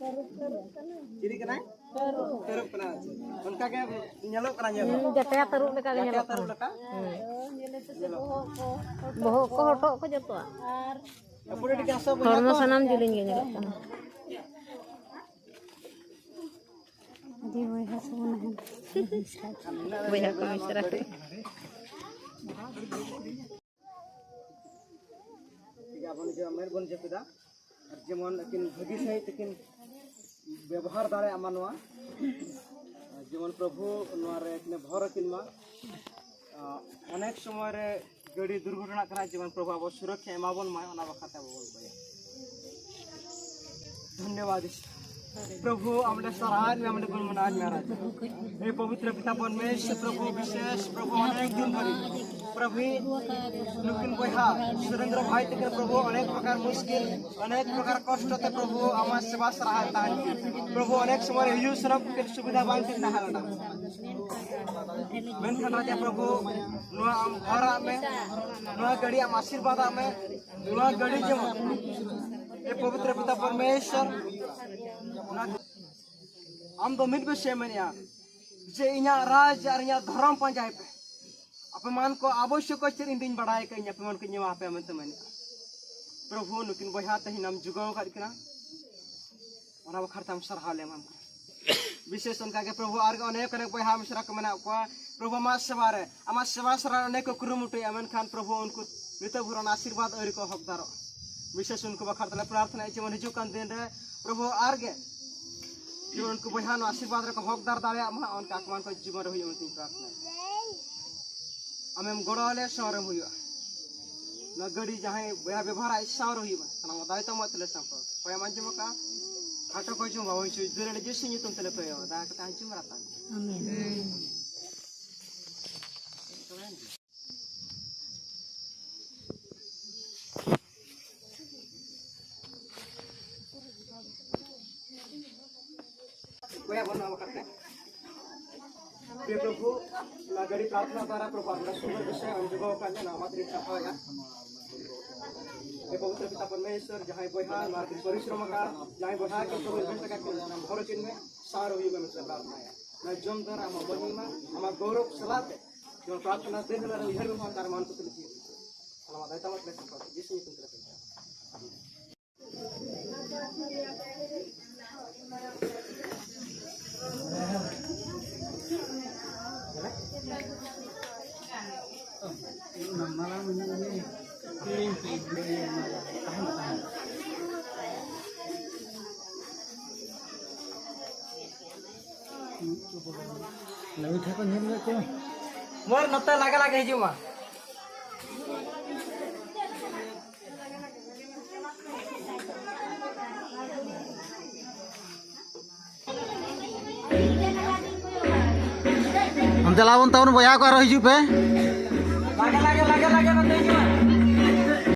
Jadi kena? Teruk kena. Uनका के nyelok kena nyelok. जतया तरुक लेका के Nyelok teruk leka. बोहो को हटो को जतवा Apure di kaso हरमो सनम जिलिन गे nyelok kana di boy hasuna hen boy ha ko misra tiga bon je mer bon je peda jemon kin bhagi sahi tekin व्यवहार दारे आमानवा जेमन प्रभु नोरे किने भर किनमा अनेक समय रे गड़ी दुर्घटना करा जेमन प्रभु अब सुरक्षा एमाबन माय ओना बखाते बोल बया धन्यवाद प्रभु हमने सराहन में हमने गुण मनाज महाराज हे पवित्र पिता परमेश्वर प्रभु विशेष प्रभु अनेक दिन भरी प्रभु लुकिन बहा सुरेंद्र भाई तक प्रभु अनेक प्रकार मुश्किल अनेक प्रकार कष्ट ते प्रभु आमा सेवा सराहता प्रभु अनेक समय हिजु सरब के सुविधा बांग के नहालना मेन खना प्रभु नुआ हम घर में नुआ गड़ी हम आशीर्वाद में नुआ गड़ी जम हे पवित्र पिता परमेश्वर हम तो मिट पे मेनिया जे इना राज और इना धर्म पंजाय पे अपमान को आवश्यक चर इंदिन बढ़ाए के इना अपमान के न्यवा पे मन तमन प्रभु नुकिन बहा तहि नाम जुगाव करकना ओना बखरता हम सरहा ले हम विशेष उनका के प्रभु आर अनेक अनेक बहा मिश्रा के मना को प्रभु मा सेवारे आमा सेवा सरा अनेक कुरुमुटे अमन खान प्रभु उनको नित भुरन आशीर्वाद और को हकदारो विशेष उनको बखरता प्रार्थना जीवन हिजु कान दिन रे प्रभु आर के जीवन को बहान आशीर्वाद रे को हकदार दाले मा उनका आत्मान को जीवन रही उनकी प्रार्थना आमेम गड़ाले सर हुआ न गड़ी जहां बया व्यवहार ऐसा रही तना दाय तो मत ले संप पय मांजम का हाटो को जुम होई छु दुरे जे सिनि तुम तले पय दा का तांजु मराता आमीन कोया बना करते प्रभु नगरी प्रार्थना द्वारा प्रभु अपना सुंदर विषय अनुभव करने नामात्रिक सहाया हे पवित्र पिता परमेश्वर जहां बहा मार्ग परिश्रम का जहां बहा के प्रभु घंटा का नाम भरो चिन्ह में सार हुई में प्रार्थना है ना जम द्वारा हम बहिमा हम गौरव सलाते जो प्रार्थना दिन ला इधर में हम मान को तुलसी हम दायता मत ले जिसने तुम तरफ malam ini limpih tahan lalu thako nyel ko mor nota laga hijuma हम चलावन तवन बया को हिजु पे लगे